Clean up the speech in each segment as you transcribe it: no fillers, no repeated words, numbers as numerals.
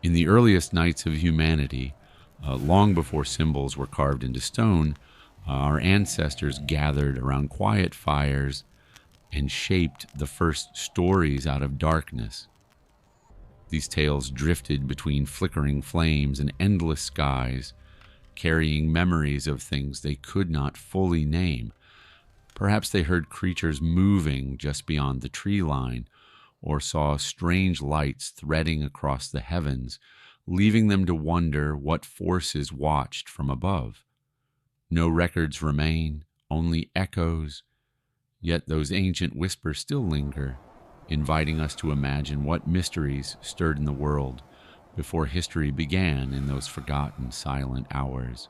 In the earliest nights of humanity, long before symbols were carved into stone, our ancestors gathered around quiet fires and shaped the first stories out of darkness. These tales drifted between flickering flames and endless skies, carrying memories of things they could not fully name. Perhaps they heard creatures moving just beyond the tree line, or saw strange lights threading across the heavens, leaving them to wonder what forces watched from above. No records remain, only echoes, yet those ancient whispers still linger, inviting us to imagine what mysteries stirred in the world before history began in those forgotten silent hours.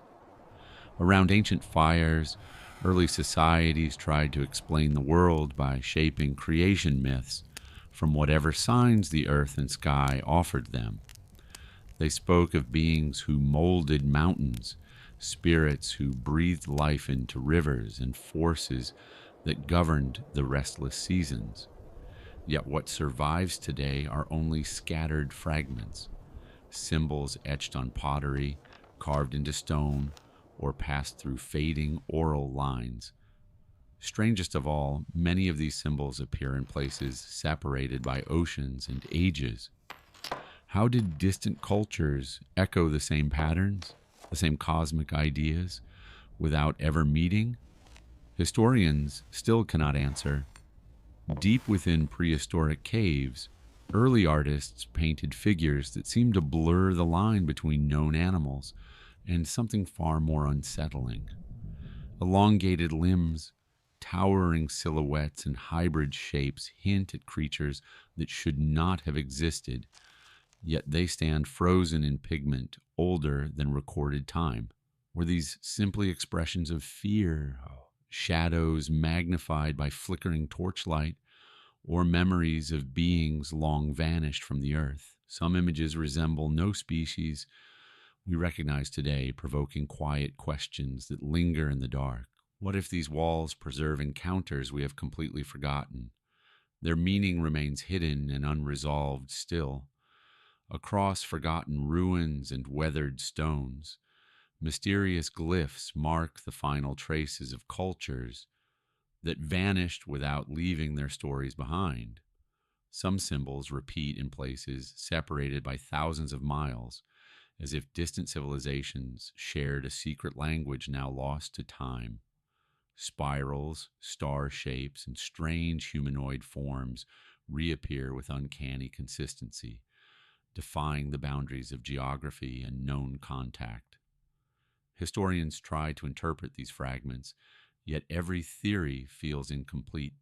Around ancient fires, early societies tried to explain the world by shaping creation myths from whatever signs the earth and sky offered them. They spoke of beings who molded mountains, spirits who breathed life into rivers, and forces that governed the restless seasons. Yet what survives today are only scattered fragments, symbols etched on pottery, carved into stone, or passed through fading oral lines. Strangest of all, many of these symbols appear in places separated by oceans and ages. How did distant cultures echo the same patterns, the same cosmic ideas, without ever meeting? Historians still cannot answer. Deep within prehistoric caves, early artists painted figures that seemed to blur the line between known animals and something far more unsettling. Elongated limbs, towering silhouettes, and hybrid shapes hint at creatures that should not have existed, yet they stand frozen in pigment older than recorded time. Were these simply expressions of fear, shadows magnified by flickering torchlight, or memories of beings long vanished from the earth? Some images resemble no species we recognize today, provoking quiet questions that linger in the dark. What if these walls preserve encounters we have completely forgotten? Their meaning remains hidden and unresolved still. Across forgotten ruins and weathered stones, mysterious glyphs mark the final traces of cultures that vanished without leaving their stories behind. Some symbols repeat in places separated by thousands of miles, as if distant civilizations shared a secret language now lost to time. Spirals, star shapes, and strange humanoid forms reappear with uncanny consistency, defying the boundaries of geography and known contact. Historians try to interpret these fragments, yet every theory feels incomplete,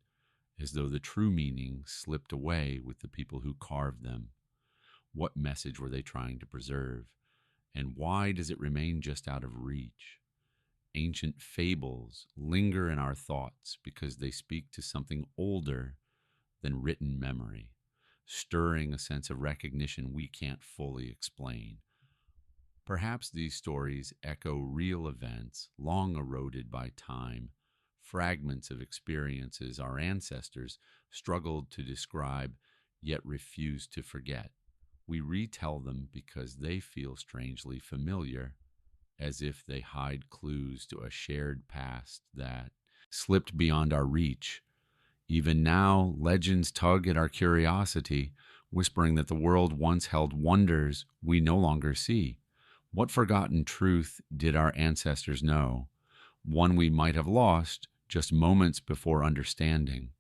as though the true meaning slipped away with the people who carved them. What message were they trying to preserve? And why does it remain just out of reach? Ancient fables linger in our thoughts because they speak to something older than written memory, stirring a sense of recognition we can't fully explain. Perhaps these stories echo real events long eroded by time, fragments of experiences our ancestors struggled to describe yet refused to forget. We retell them because they feel strangely familiar, as if they hide clues to a shared past that slipped beyond our reach. Even now, legends tug at our curiosity, whispering that the world once held wonders we no longer see. What forgotten truth did our ancestors know? One we might have lost just moments before understanding.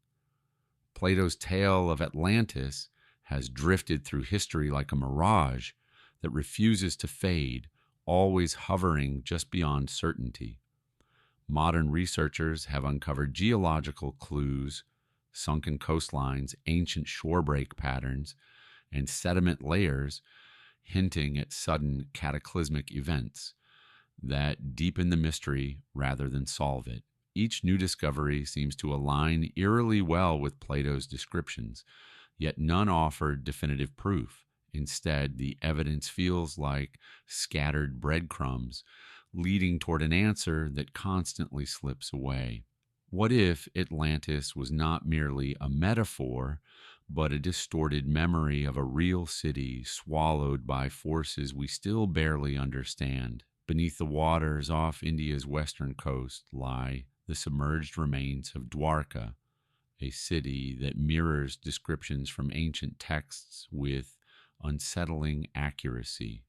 Plato's tale of Atlantis has drifted through history like a mirage that refuses to fade, always hovering just beyond certainty. Modern researchers have uncovered geological clues, sunken coastlines, ancient shorebreak patterns, and sediment layers hinting at sudden cataclysmic events that deepen the mystery rather than solve it. Each new discovery seems to align eerily well with Plato's descriptions, yet none offered definitive proof. Instead, the evidence feels like scattered breadcrumbs, leading toward an answer that constantly slips away. What if Atlantis was not merely a metaphor, but a distorted memory of a real city swallowed by forces we still barely understand. Beneath the waters off India's western coast lie the submerged remains of Dwarka, a city that mirrors descriptions from ancient texts with unsettling accuracy.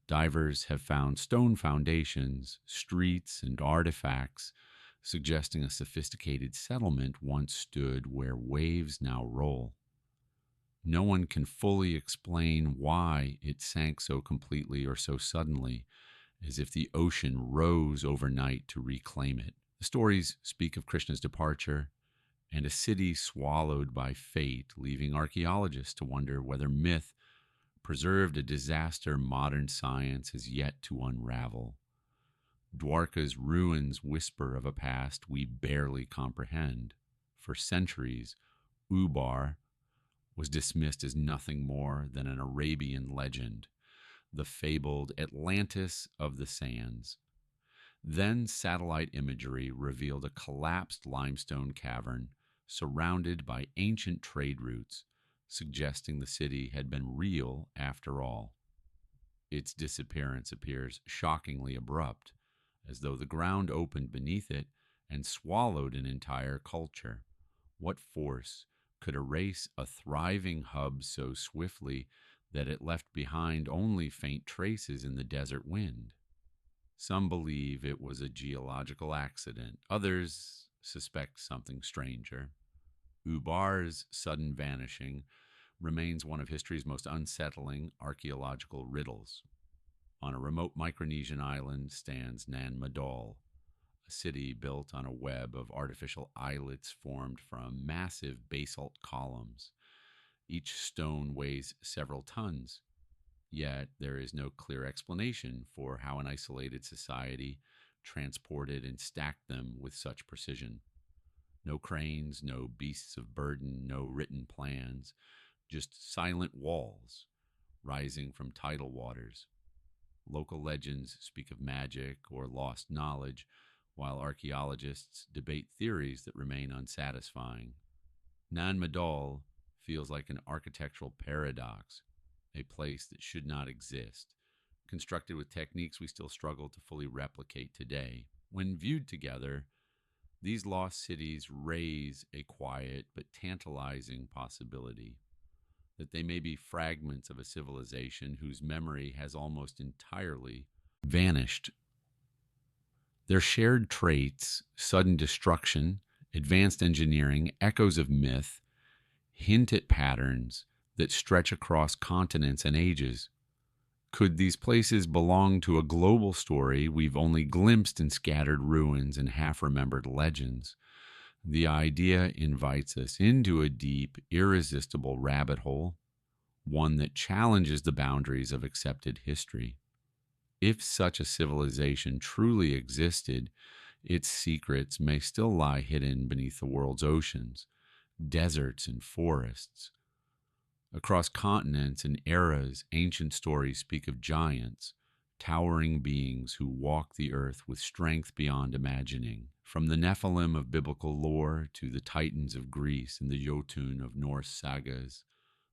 Divers have found stone foundations, streets, and artifacts suggesting a sophisticated settlement once stood where waves now roll. No one can fully explain why it sank so completely or so suddenly, as if the ocean rose overnight to reclaim it. The stories speak of Krishna's departure and a city swallowed by fate, leaving archaeologists to wonder whether myth preserved a disaster modern science has yet to unravel. Dwarka's ruins whisper of a past we barely comprehend. For centuries, Ubar was dismissed as nothing more than an Arabian legend, the fabled Atlantis of the sands. Then satellite imagery revealed a collapsed limestone cavern surrounded by ancient trade routes, suggesting the city had been real after all. Its disappearance appears shockingly abrupt, as though the ground opened beneath it and swallowed an entire culture. What force could erase a thriving hub so swiftly that it left behind only faint traces in the desert wind? Some believe it was a geological accident. Others suspect something stranger. Ubar's sudden vanishing remains one of history's most unsettling archaeological riddles. On a remote Micronesian island stands Nan Madol, a city built on a web of artificial islets formed from massive basalt columns. Each stone weighs several tons, yet there is no clear explanation for how an isolated society transported and stacked them with such precision. No cranes, no beasts of burden, no written plans, just silent walls rising from tidal waters. Local legends speak of magic or lost knowledge, while archaeologists debate theories that remain unsatisfying. Nan Madol feels like an architectural paradox, a place that should not exist, constructed with techniques we still struggle to fully replicate today. When viewed together, these lost cities raise a quiet but tantalizing possibility that they may be fragments of a civilization whose memory has almost entirely vanished. Their shared traits, sudden destruction, advanced engineering, echoes of myth, hint at patterns that stretch across continents and ages. Could these places belong to a global story we've only glimpsed in scattered ruins and half-remembered legends? The idea invites us into a deep, irresistible rabbit hole, one that challenges the boundaries of accepted history. If such a civilization truly existed, its secrets may still lie hidden beneath the world's oceans, deserts, and forests. Across continents and eras, ancient stories speak of giants, towering beings who walk the earth with strength beyond imagining. From the Nephilim of biblical lore to the Titans of Greece and the Jotun of Norse sagas,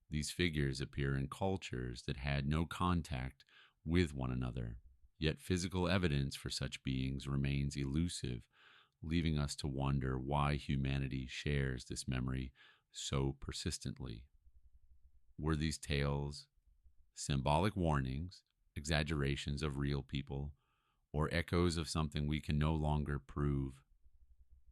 these figures appear in cultures that had no contact with one another. Yet physical evidence for such beings remains elusive, leaving us to wonder why humanity shares this memory so persistently. Were these tales symbolic warnings, exaggerations of real people, or echoes of something we can no longer prove?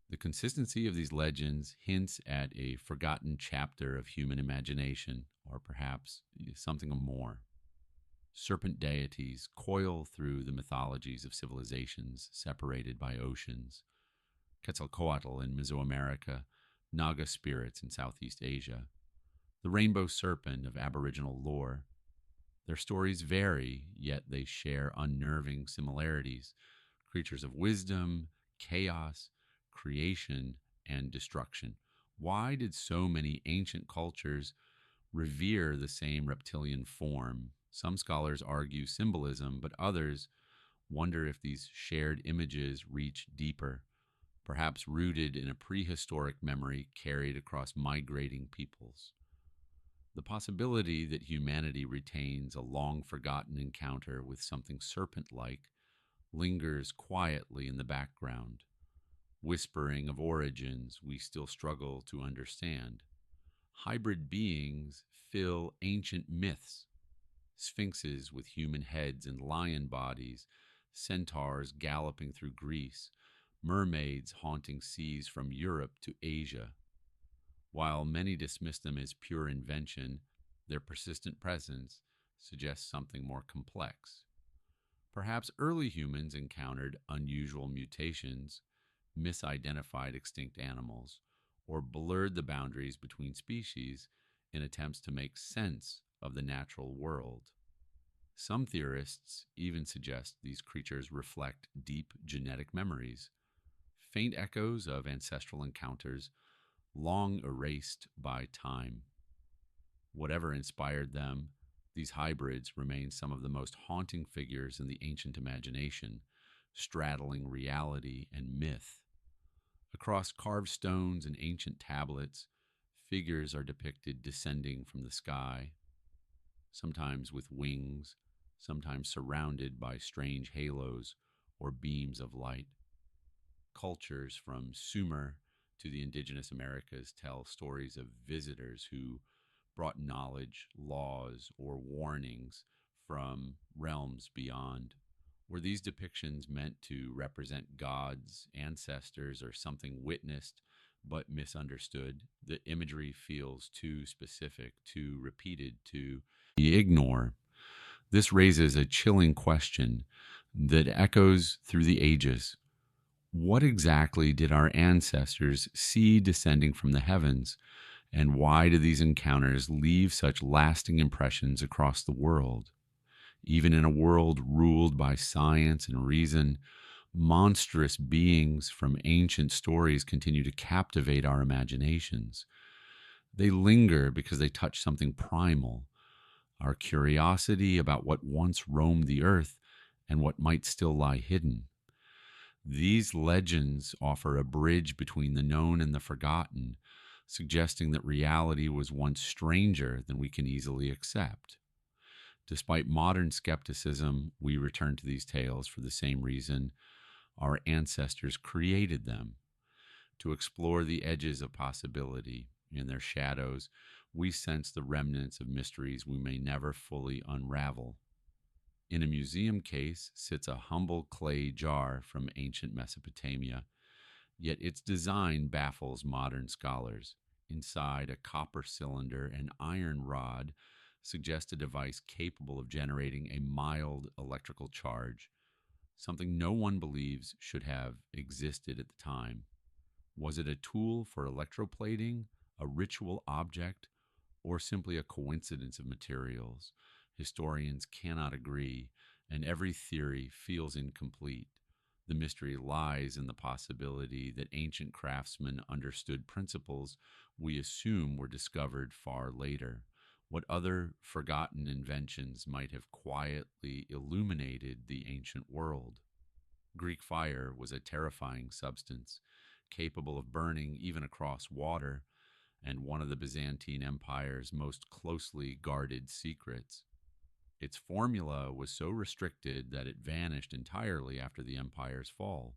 The consistency of these legends hints at a forgotten chapter of human imagination, or perhaps something more. Serpent deities coil through the mythologies of civilizations separated by oceans. Quetzalcoatl in Mesoamerica, Naga spirits in Southeast Asia, the rainbow serpent of Aboriginal lore. Their stories vary, yet they share unnerving similarities: creatures of wisdom, chaos, creation, and destruction. Why did so many ancient cultures revere the same reptilian form? Some scholars argue symbolism, but others wonder if these shared images reach deeper, perhaps rooted in a prehistoric memory carried across migrating peoples. The possibility that humanity retains a long forgotten encounter with something serpent like lingers quietly in the background, whispering of origins we still struggle to understand. Hybrid beings fill ancient myths: sphinxes with human heads and lion bodies, centaurs galloping through Greece, mermaids haunting seas from Europe to Asia. While many dismiss them as pure invention, their persistent presence suggests something more complex. Perhaps early humans encountered unusual mutations, misidentified extinct animals, or blurred the boundaries between species in attempts to make sense of the natural world. Some theorists even suggest these creatures reflect deep genetic memories, faint echoes of ancestral encounters long erased by time. Whatever inspired them, these hybrids remain some of the most haunting figures in the ancient imagination, straddling reality and myth. Across carved stones and ancient tablets, figures are depicted descending from the sky, sometimes with wings, sometimes surrounded by strange halos or beams of light. Cultures from Sumer to the indigenous Americas tell stories of visitors who brought knowledge, laws, or warnings from realms beyond. Were these depictions meant to represent gods, ancestors, or something witnessed but misunderstood? The imagery feels too specific, too repeated to ignore. This raises a chilling question that echoes through the ages. What exactly did our ancestors see descending from the heavens, and why do these encounters leave such lasting impressions across the world? Even in a world ruled by science and reason, monstrous beings from ancient stories continue to captivate our imaginations. They linger because they touch something primal: our curiosity about what once roamed the earth and what might still lie hidden. These legends offer a bridge between the known and the forgotten, suggesting that reality was once stranger than we can easily accept. Despite modern skepticism, we return to these tales for the same reason our ancestors created them: to explore the edges of possibility. In their shadows, we sense the remnants of mysteries we may never fully unravel. In a museum case sits a humble clay jar from ancient Mesopotamia, yet its design baffles modern scholars. Inside a copper cylinder, an iron rod suggests a device capable of generating a mild electrical charge, something no one believes should have existed at the time. Was it a tool for electroplating, a ritual object, or simply a coincidence of materials? Historians cannot agree, and every theory feels incomplete. The mystery lies in the possibility that ancient craftsmen understood principles we assume were discovered far later. What other forgotten inventions might have quietly illuminated the ancient world? Greek fire was a terrifying substance, capable of burning even across water, and one of the Byzantine Empire's most closely guarded secrets. Its formula was so restricted that it vanished entirely after the empire's fall,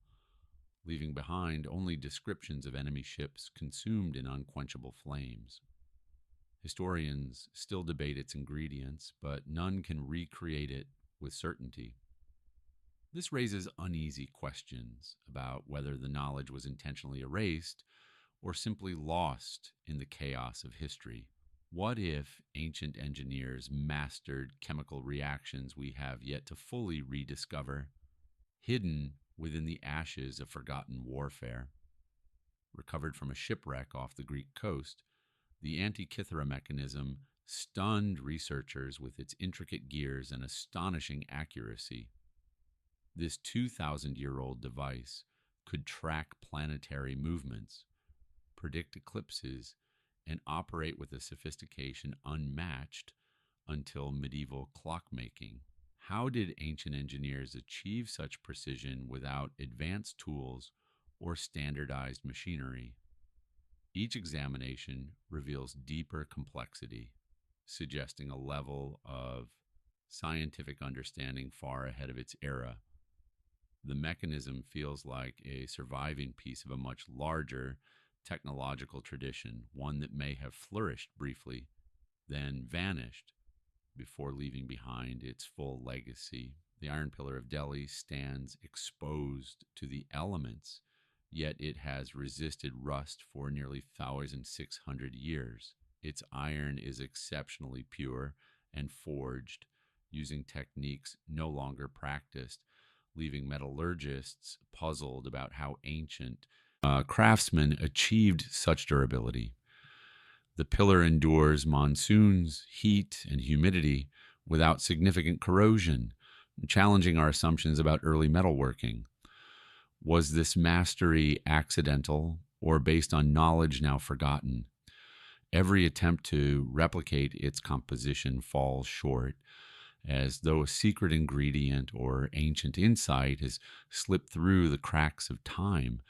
leaving behind only descriptions of enemy ships consumed in unquenchable flames. Historians still debate its ingredients, but none can recreate it with certainty. This raises uneasy questions about whether the knowledge was intentionally erased or simply lost in the chaos of history. What if ancient engineers mastered chemical reactions we have yet to fully rediscover, hidden within the ashes of forgotten warfare? Recovered from a shipwreck off the Greek coast, the Antikythera mechanism stunned researchers with its intricate gears and astonishing accuracy. This 2,000-year-old device could track planetary movements, predict eclipses, and operate with a sophistication unmatched until medieval clockmaking. How did ancient engineers achieve such precision without advanced tools or standardized machinery. Each examination reveals deeper complexity, suggesting a level of scientific understanding far ahead of its era. The mechanism feels like a surviving piece of a much larger technological tradition, one that may have flourished briefly, then vanished before leaving behind its full legacy. The Iron Pillar of Delhi stands exposed to the elements, yet it has resisted rust for nearly 1,600 years. Its iron is exceptionally pure and forged using techniques no longer practiced, leaving metallurgists puzzled about how ancient craftsmen achieved such durability. The pillar endures monsoons, heat, and humidity without significant corrosion, challenging our assumptions about early metalworking. Was this mastery accidental or based on knowledge now forgotten? Every attempt to replicate its composition falls short, as though a secret ingredient or ancient insight has slipped through the cracks of time,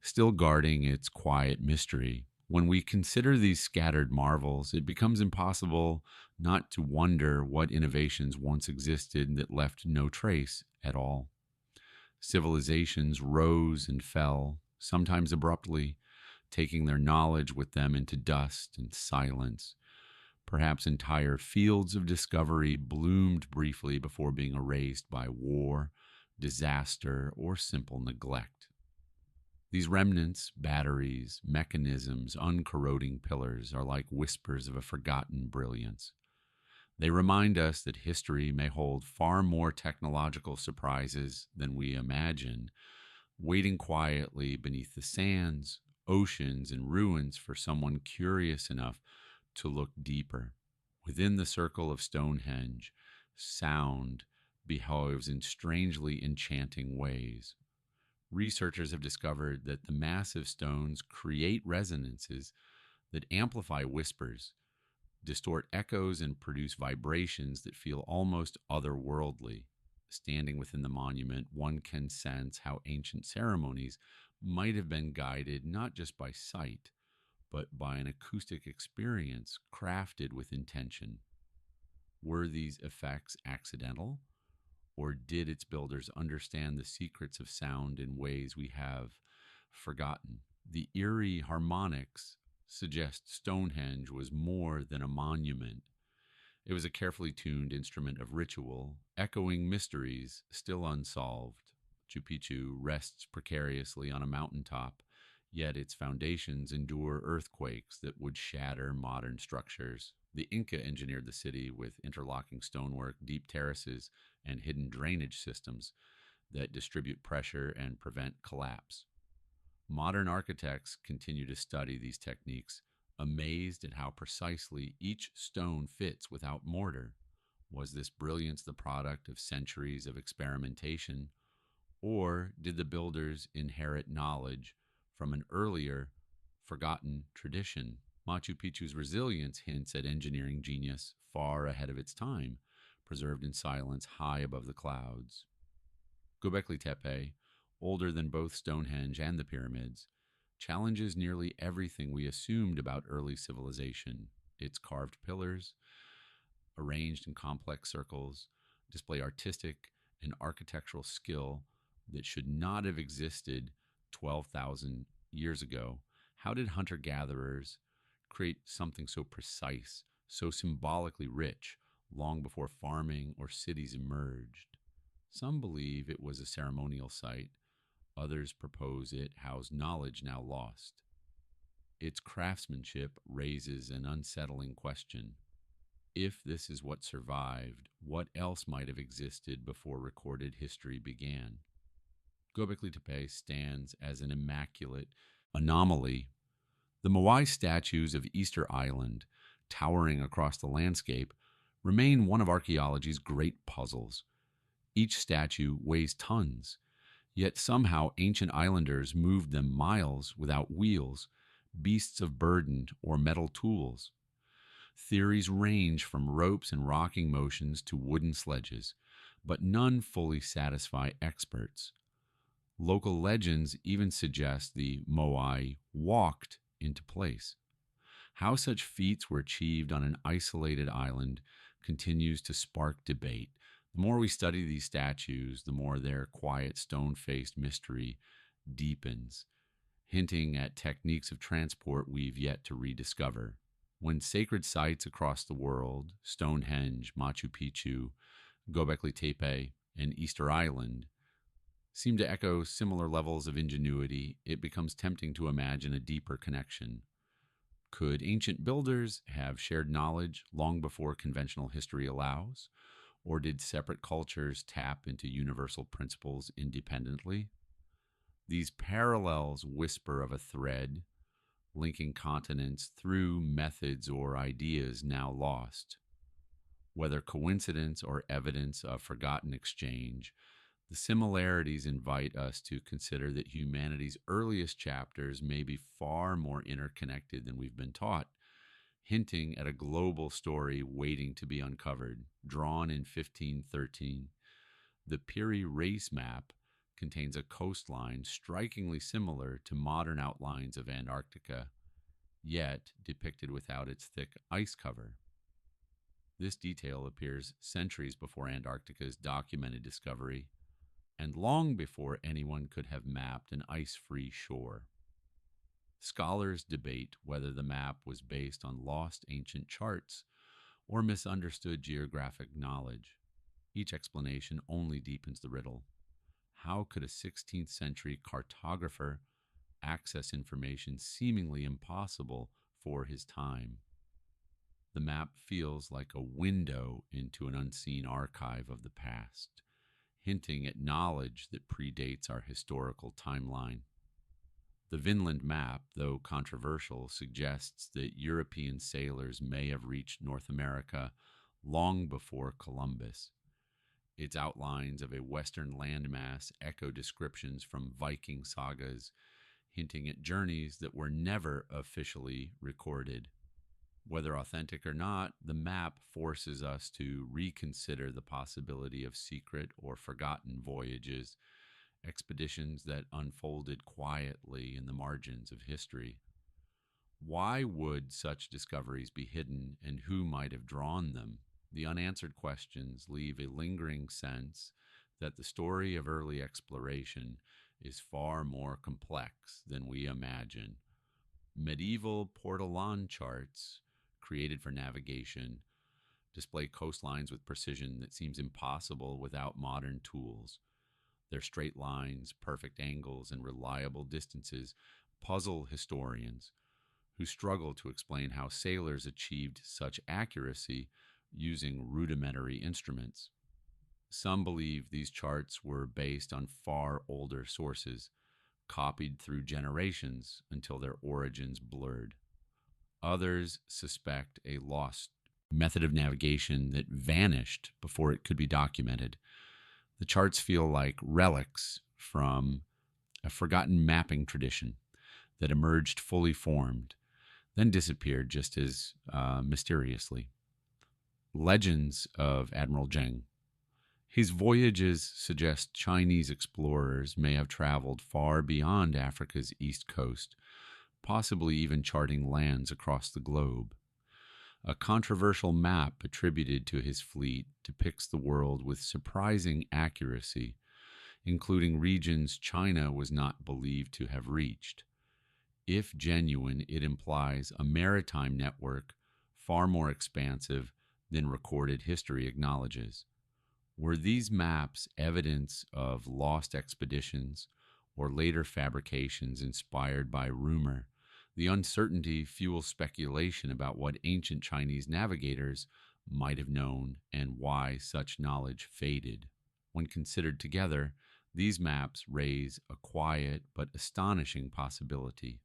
still guarding its quiet mystery. When we consider these scattered marvels, it becomes impossible not to wonder what innovations once existed that left no trace at all. Civilizations rose and fell, sometimes abruptly, taking their knowledge with them into dust and silence. Perhaps entire fields of discovery bloomed briefly before being erased by war, disaster, or simple neglect. These remnants, batteries, mechanisms, uncorroding pillars are like whispers of a forgotten brilliance. They remind us that history may hold far more technological surprises than we imagine, waiting quietly beneath the sands, oceans, and ruins for someone curious enough to look deeper. Within the circle of Stonehenge, sound behaves in strangely enchanting ways. Researchers have discovered that the massive stones create resonances that amplify whispers, distort echoes, and produce vibrations that feel almost otherworldly. Standing within the monument, one can sense how ancient ceremonies might have been guided not just by sight, but by an acoustic experience crafted with intention. Were these effects accidental, or did its builders understand the secrets of sound in ways we have forgotten? The eerie harmonics suggest Stonehenge was more than a monument. It was a carefully tuned instrument of ritual, echoing mysteries still unsolved. Machu Picchu rests precariously on a mountaintop, yet its foundations endure earthquakes that would shatter modern structures. The Inca engineered the city with interlocking stonework, deep terraces, and hidden drainage systems that distribute pressure and prevent collapse. Modern architects continue to study these techniques, amazed at how precisely each stone fits without mortar. Was this brilliance the product of centuries of experimentation, or did the builders inherit knowledge from an earlier, forgotten tradition? Machu Picchu's resilience hints at engineering genius far ahead of its time, preserved in silence high above the clouds. Göbekli Tepe, older than both Stonehenge and the pyramids, challenges nearly everything we assumed about early civilization. Its carved pillars, arranged in complex circles, display artistic and architectural skill that should not have existed 12,000 years ago. How did hunter gatherers create something so precise, so symbolically rich, long before farming or cities emerged? Some believe it was a ceremonial site, others propose it housed knowledge now lost. Its craftsmanship raises an unsettling question. If this is what survived, what else might have existed before recorded history began? Göbekli Tepe stands as an immaculate anomaly. The Moai statues of Easter Island, towering across the landscape, remain one of archaeology's great puzzles. Each statue weighs tons, yet somehow ancient islanders moved them miles without wheels, beasts of burden, or metal tools. Theories range from ropes and rocking motions to wooden sledges, but none fully satisfy experts. Local legends even suggest the Moai walked into place. How such feats were achieved on an isolated island continues to spark debate. The more we study these statues, the more their quiet, stone faced mystery deepens, hinting at techniques of transport we've yet to rediscover. When sacred sites across the world, Stonehenge, Machu Picchu, Göbekli Tepe, and Easter Island, seem to echo similar levels of ingenuity, it becomes tempting to imagine a deeper connection. Could ancient builders have shared knowledge long before conventional history allows? Or did separate cultures tap into universal principles independently? These parallels whisper of a thread linking continents through methods or ideas now lost. Whether coincidence or evidence of forgotten exchange, the similarities invite us to consider that humanity's earliest chapters may be far more interconnected than we've been taught, hinting at a global story waiting to be uncovered. Drawn in 1513, the Peary Race Map contains a coastline strikingly similar to modern outlines of Antarctica, yet depicted without its thick ice cover. This detail appears centuries before Antarctica's documented discovery, and long before anyone could have mapped an ice-free shore. Scholars debate whether the map was based on lost ancient charts or misunderstood geographic knowledge. Each explanation only deepens the riddle. How could a 16th century cartographer access information seemingly impossible for his time? The map feels like a window into an unseen archive of the past, hinting at knowledge that predates our historical timeline. The Vinland map, though controversial, suggests that European sailors may have reached North America long before Columbus. Its outlines of a western landmass echo descriptions from Viking sagas, hinting at journeys that were never officially recorded. Whether authentic or not, the map forces us to reconsider the possibility of secret or forgotten voyages, expeditions that unfolded quietly in the margins of history. Why would such discoveries be hidden, and who might have drawn them? The unanswered questions leave a lingering sense that the story of early exploration is far more complex than we imagine. Medieval portolan charts, created for navigation, display coastlines with precision that seems impossible without modern tools. Their straight lines, perfect angles, and reliable distances puzzle historians who struggle to explain how sailors achieved such accuracy using rudimentary instruments. Some believe these charts were based on far older sources, copied through generations until their origins blurred. Others suspect a lost method of navigation that vanished before it could be documented. The charts feel like relics from a forgotten mapping tradition that emerged fully formed, then disappeared just as mysteriously. Legends of Admiral Zheng. His voyages suggest Chinese explorers may have traveled far beyond Africa's east coast, possibly even charting lands across the globe. A controversial map attributed to his fleet depicts the world with surprising accuracy, including regions China was not believed to have reached. If genuine, it implies a maritime network far more expansive than recorded history acknowledges. Were these maps evidence of lost expeditions or later fabrications inspired by rumor? The uncertainty fuels speculation about what ancient Chinese navigators might have known and why such knowledge faded. When considered together, these maps raise a quiet but astonishing possibility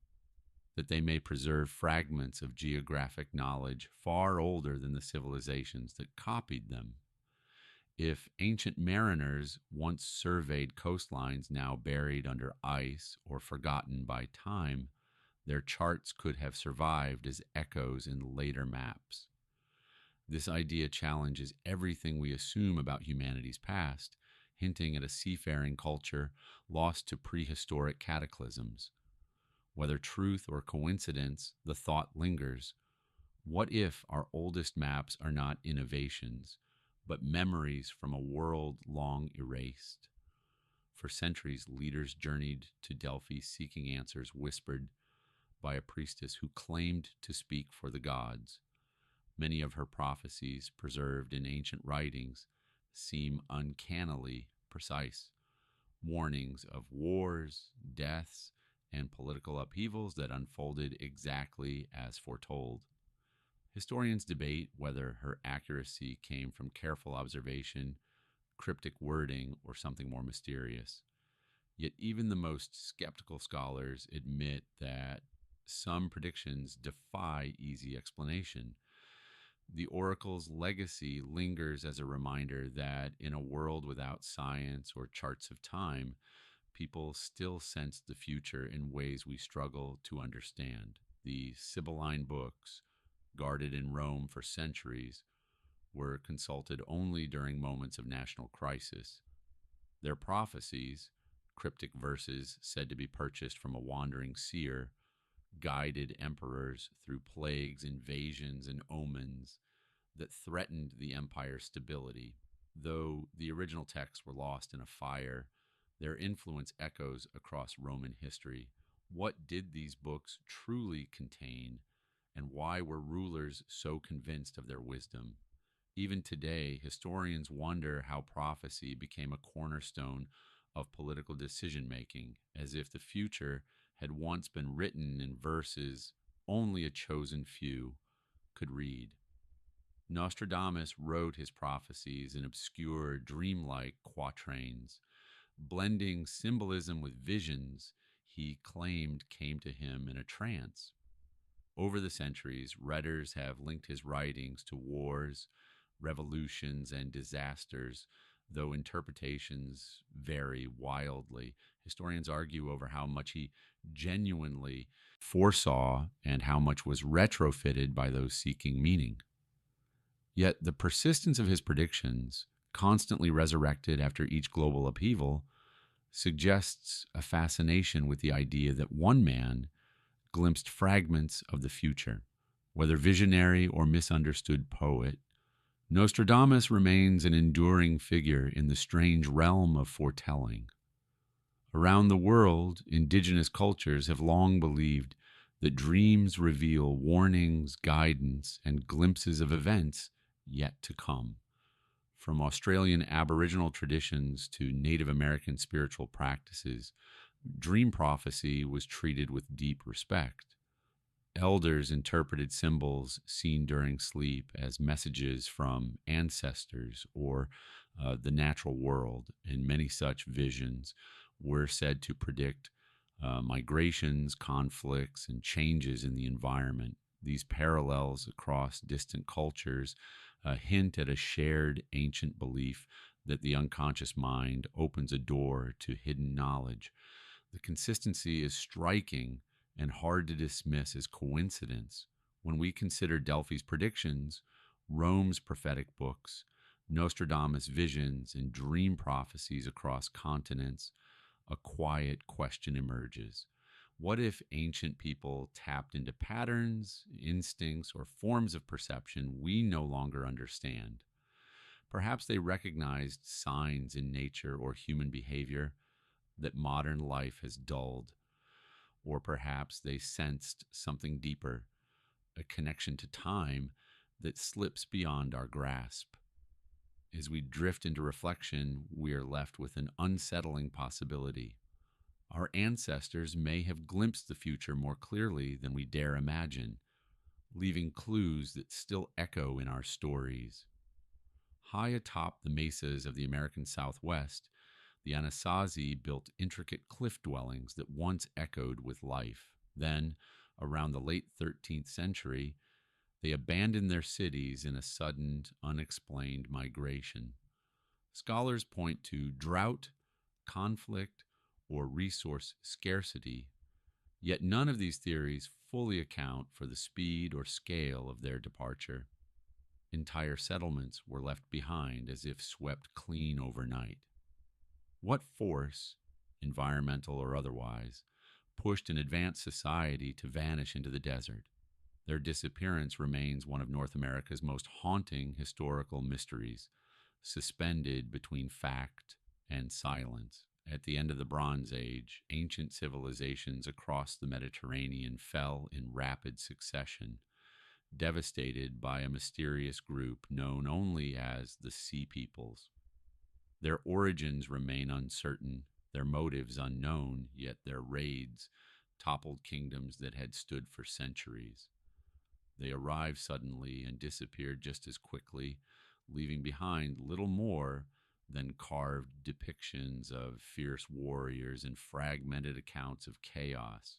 that they may preserve fragments of geographic knowledge far older than the civilizations that copied them. If ancient mariners once surveyed coastlines now buried under ice or forgotten by time, their charts could have survived as echoes in later maps. This idea challenges everything we assume about humanity's past, hinting at a seafaring culture lost to prehistoric cataclysms. Whether truth or coincidence, the thought lingers. What if our oldest maps are not innovations, but memories from a world long erased? For centuries, leaders journeyed to Delphi seeking answers whispered by a priestess who claimed to speak for the gods. Many of her prophecies, preserved in ancient writings, seem uncannily precise. Warnings of wars, deaths, and political upheavals that unfolded exactly as foretold. Historians debate whether her accuracy came from careful observation, cryptic wording, or something more mysterious. Yet even the most skeptical scholars admit that some predictions defy easy explanation. The oracle's legacy lingers as a reminder that in a world without science or charts of time, people still sense the future in ways we struggle to understand. The Sibylline books, guarded in Rome for centuries, were consulted only during moments of national crisis. Their prophecies, cryptic verses said to be purchased from a wandering seer, guided emperors through plagues, invasions, and omens that threatened the empire's stability. Though the original texts were lost in a fire, their influence echoes across Roman history. What did these books truly contain, and why were rulers so convinced of their wisdom? Even today, historians wonder how prophecy became a cornerstone of political decision making, as if the future had once been written in verses only a chosen few could read. Nostradamus wrote his prophecies in obscure, dreamlike quatrains, blending symbolism with visions he claimed came to him in a trance. Over the centuries, readers have linked his writings to wars, revolutions, and disasters, though interpretations vary wildly. Historians argue over how much he genuinely foresaw and how much was retrofitted by those seeking meaning. Yet the persistence of his predictions, constantly resurrected after each global upheaval, suggests a fascination with the idea that one man glimpsed fragments of the future. Whether visionary or misunderstood poet, Nostradamus remains an enduring figure in the strange realm of foretelling. Around the world, indigenous cultures have long believed that dreams reveal warnings, guidance, and glimpses of events yet to come. From Australian Aboriginal traditions to Native American spiritual practices, dream prophecy was treated with deep respect. Elders interpreted symbols seen during sleep as messages from ancestors or the natural world, and many such visions were said to predict migrations, conflicts, and changes in the environment. These parallels across distant cultures hint at a shared ancient belief that the unconscious mind opens a door to hidden knowledge. The consistency is striking and hard to dismiss as coincidence. When we consider Delphi's predictions, Rome's prophetic books, Nostradamus' visions, and dream prophecies across continents, a quiet question emerges. What if ancient people tapped into patterns, instincts, or forms of perception we no longer understand? Perhaps they recognized signs in nature or human behavior that modern life has dulled. Or perhaps they sensed something deeper, a connection to time that slips beyond our grasp. As we drift into reflection, we are left with an unsettling possibility. Our ancestors may have glimpsed the future more clearly than we dare imagine, leaving clues that still echo in our stories. High atop the mesas of the American Southwest, the Anasazi built intricate cliff dwellings that once echoed with life. Then, around the late 13th century, they abandoned their cities in a sudden, unexplained migration. Scholars point to drought, conflict, or resource scarcity, yet none of these theories fully account for the speed or scale of their departure. Entire settlements were left behind as if swept clean overnight. What force, environmental or otherwise, pushed an advanced society to vanish into the desert? Their disappearance remains one of North America's most haunting historical mysteries, suspended between fact and silence. At the end of the Bronze Age, ancient civilizations across the Mediterranean fell in rapid succession, devastated by a mysterious group known only as the Sea Peoples. Their origins remain uncertain, their motives unknown, yet their raids toppled kingdoms that had stood for centuries. They arrived suddenly and disappeared just as quickly, leaving behind little more than carved depictions of fierce warriors and fragmented accounts of chaos.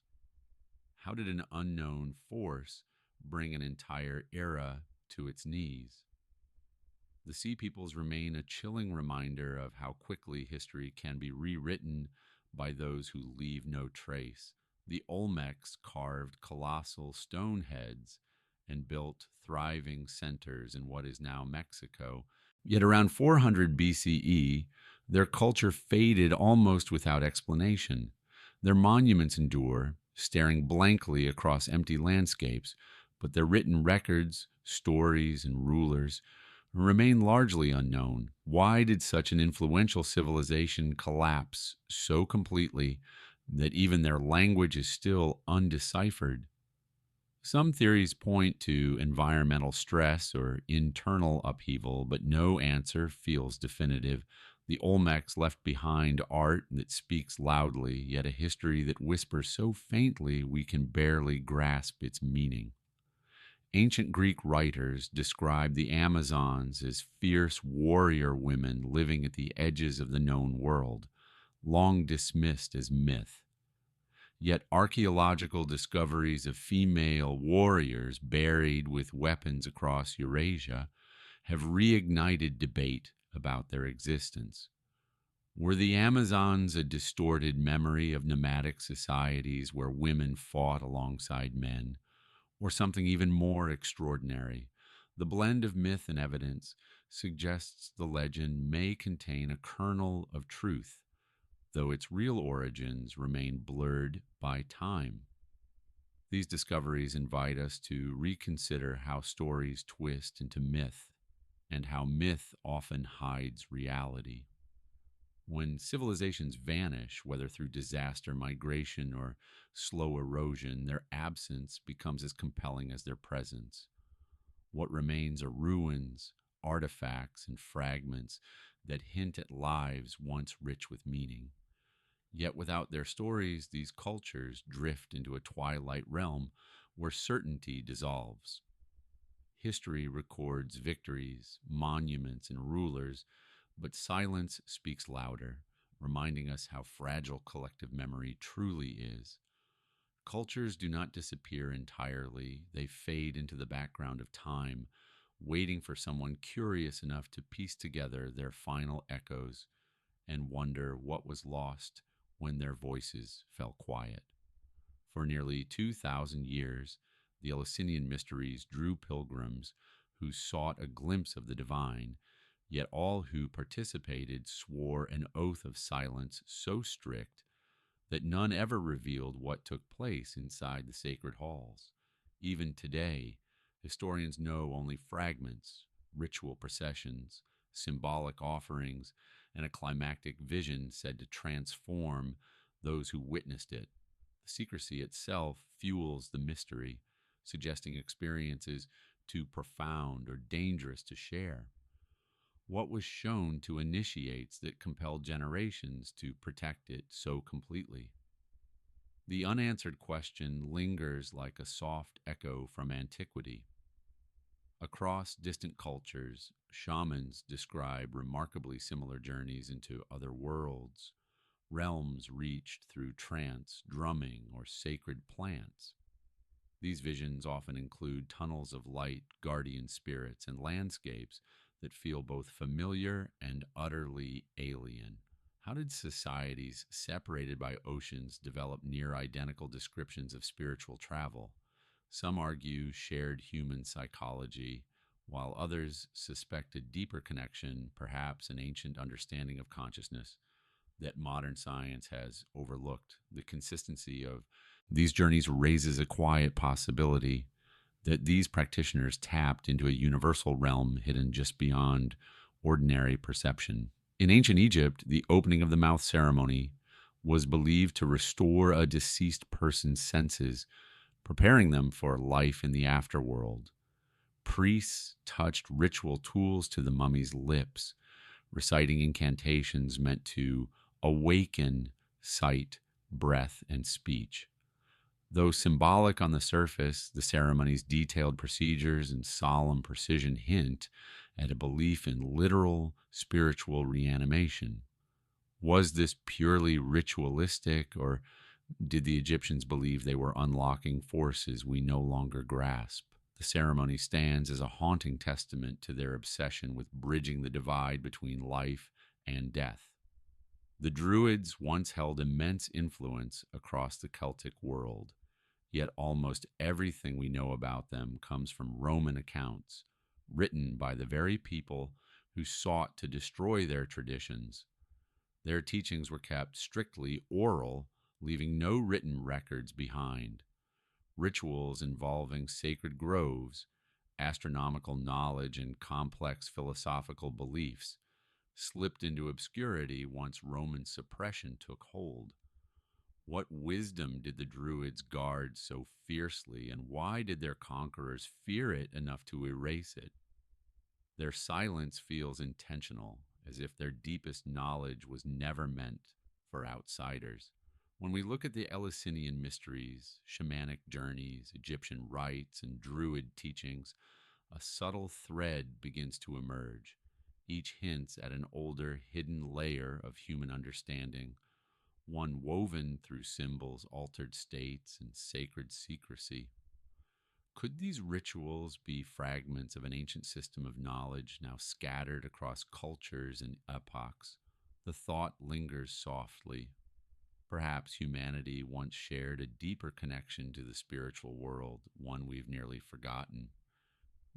How did an unknown force bring an entire era to its knees? The Sea Peoples remain a chilling reminder of how quickly history can be rewritten by those who leave no trace. The Olmecs carved colossal stone heads and built thriving centers in what is now Mexico. Yet around 400 BCE, their culture faded almost without explanation. Their monuments endure, staring blankly across empty landscapes, but their written records, stories, and rulers remain largely unknown. Why did such an influential civilization collapse so completely that even their language is still undeciphered? Some theories point to environmental stress or internal upheaval, but no answer feels definitive. The Olmecs left behind art that speaks loudly, yet a history that whispers so faintly we can barely grasp its meaning. Ancient Greek writers described the Amazons as fierce warrior women living at the edges of the known world, long dismissed as myth. Yet archaeological discoveries of female warriors buried with weapons across Eurasia have reignited debate about their existence. Were the Amazons a distorted memory of nomadic societies where women fought alongside men, or something even more extraordinary? The blend of myth and evidence suggests the legend may contain a kernel of truth, though its real origins remain blurred by time. These discoveries invite us to reconsider how stories twist into myth and how myth often hides reality. When civilizations vanish, whether through disaster, migration, or slow erosion, their absence becomes as compelling as their presence. What remains are ruins, artifacts, and fragments that hint at lives once rich with meaning. Yet without their stories, these cultures drift into a twilight realm where certainty dissolves. History records victories, monuments, and rulers, but silence speaks louder, reminding us how fragile collective memory truly is. Cultures do not disappear entirely, they fade into the background of time, waiting for someone curious enough to piece together their final echoes and wonder what was lost when their voices fell quiet. For nearly 2,000 years, the Eleusinian mysteries drew pilgrims who sought a glimpse of the divine, yet all who participated swore an oath of silence so strict that none ever revealed what took place inside the sacred halls. Even today, historians know only fragments, ritual processions, symbolic offerings, and a climactic vision said to transform those who witnessed it. The secrecy itself fuels the mystery, suggesting experiences too profound or dangerous to share. What was shown to initiates that compelled generations to protect it so completely? The unanswered question lingers like a soft echo from antiquity. Across distant cultures, shamans describe remarkably similar journeys into other worlds, realms reached through trance, drumming, or sacred plants. These visions often include tunnels of light, guardian spirits, and landscapes that feel both familiar and utterly alien. How did societies separated by oceans develop near identical descriptions of spiritual travel? Some argue shared human psychology, while others suspect a deeper connection, perhaps an ancient understanding of consciousness. that modern science has overlooked. The consistency of these journeys raises a quiet possibility that these practitioners tapped into a universal realm hidden just beyond ordinary perception. In ancient Egypt, the opening of the mouth ceremony was believed to restore a deceased person's senses, preparing them for life in the afterworld. Priests touched ritual tools to the mummy's lips, reciting incantations meant to awaken sight, breath, and speech. Though symbolic on the surface, the ceremony's detailed procedures and solemn precision hint at a belief in literal spiritual reanimation. Was this purely ritualistic, or did the Egyptians believe they were unlocking forces we no longer grasp? The ceremony stands as a haunting testament to their obsession with bridging the divide between life and death. The Druids once held immense influence across the Celtic world, yet almost everything we know about them comes from Roman accounts, written by the very people who sought to destroy their traditions. Their teachings were kept strictly oral, leaving no written records behind. Rituals involving sacred groves, astronomical knowledge, and complex philosophical beliefs slipped into obscurity once Roman suppression took hold. What wisdom did the Druids guard so fiercely, and why did their conquerors fear it enough to erase it? Their silence feels intentional, as if their deepest knowledge was never meant for outsiders. When we look at the Eleusinian mysteries, shamanic journeys, Egyptian rites, and Druid teachings, a subtle thread begins to emerge. Each hints at an older, hidden layer of human understanding, one woven through symbols, altered states, and sacred secrecy. Could these rituals be fragments of an ancient system of knowledge now scattered across cultures and epochs? The thought lingers softly. Perhaps humanity once shared a deeper connection to the spiritual world, one we've nearly forgotten.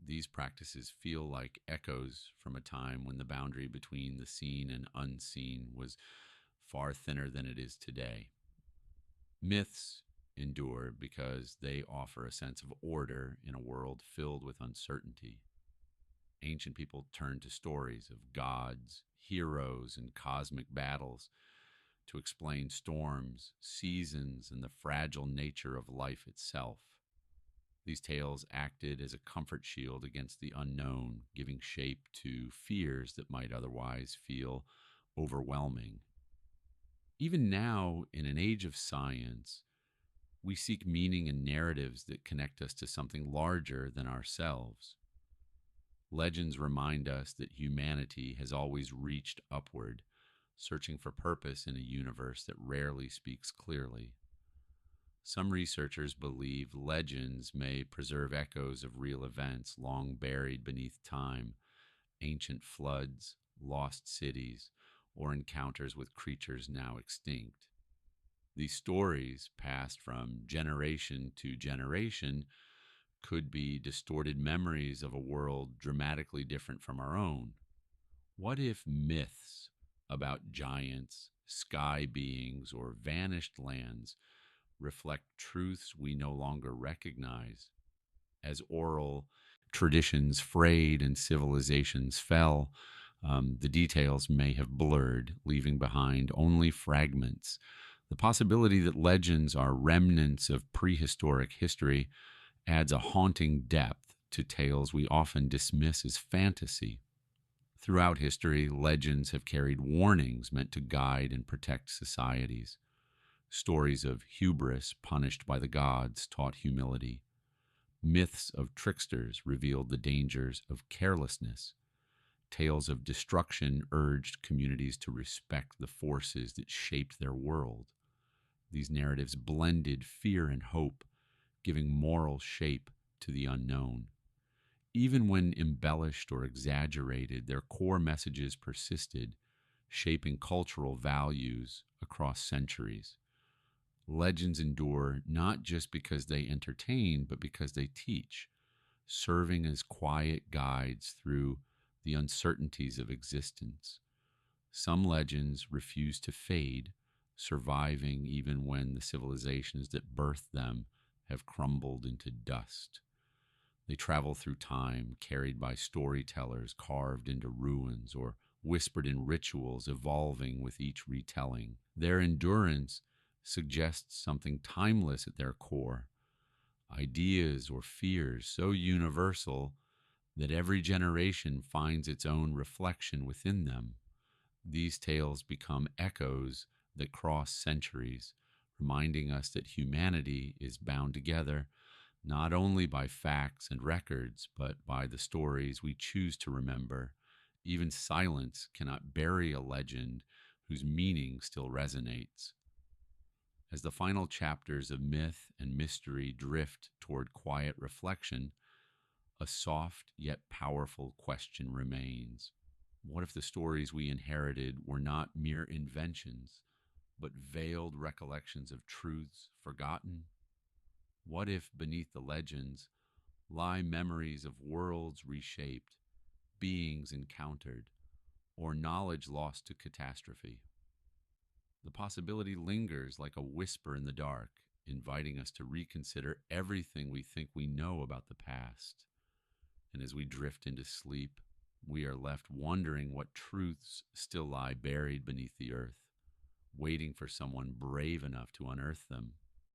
These practices feel like echoes from a time when the boundary between the seen and unseen was far thinner than it is today. Myths endure because they offer a sense of order in a world filled with uncertainty. Ancient people turned to stories of gods, heroes, and cosmic battles to explain storms, seasons, and the fragile nature of life itself. These tales acted as a comfort shield against the unknown, giving shape to fears that might otherwise feel overwhelming. Even now, in an age of science, we seek meaning in narratives that connect us to something larger than ourselves. Legends remind us that humanity has always reached upward, searching for purpose in a universe that rarely speaks clearly. Some researchers believe legends may preserve echoes of real events long buried beneath time, ancient floods, lost cities, or encounters with creatures now extinct. These stories, passed from generation to generation, could be distorted memories of a world dramatically different from our own. What if myths about giants, sky beings, or vanished lands reflect truths we no longer recognize? As oral traditions frayed and civilizations fell, the details may have blurred, leaving behind only fragments. The possibility that legends are remnants of prehistoric history adds a haunting depth to tales we often dismiss as fantasy. Throughout history, legends have carried warnings meant to guide and protect societies. Stories of hubris punished by the gods taught humility. Myths of tricksters revealed the dangers of carelessness. Tales of destruction urged communities to respect the forces that shaped their world. These narratives blended fear and hope, giving moral shape to the unknown. Even when embellished or exaggerated, their core messages persisted, shaping cultural values across centuries. Legends endure not just because they entertain, but because they teach, serving as quiet guides through the uncertainties of existence. Some legends refuse to fade, surviving even when the civilizations that birthed them have crumbled into dust. They travel through time, carried by storytellers, carved into ruins, or whispered in rituals, evolving with each retelling. Their endurance suggests something timeless at their core, ideas or fears so universal that every generation finds its own reflection within them. These tales become echoes that cross centuries, reminding us that humanity is bound together not only by facts and records, but by the stories we choose to remember. Even silence cannot bury a legend whose meaning still resonates. As the final chapters of myth and mystery drift toward quiet reflection, a soft yet powerful question remains. What if the stories we inherited were not mere inventions, but veiled recollections of truths forgotten? What if beneath the legends lie memories of worlds reshaped, beings encountered, or knowledge lost to catastrophe? The possibility lingers like a whisper in the dark, inviting us to reconsider everything we think we know about the past. And as we drift into sleep, we are left wondering what truths still lie buried beneath the earth, waiting for someone brave enough to unearth them.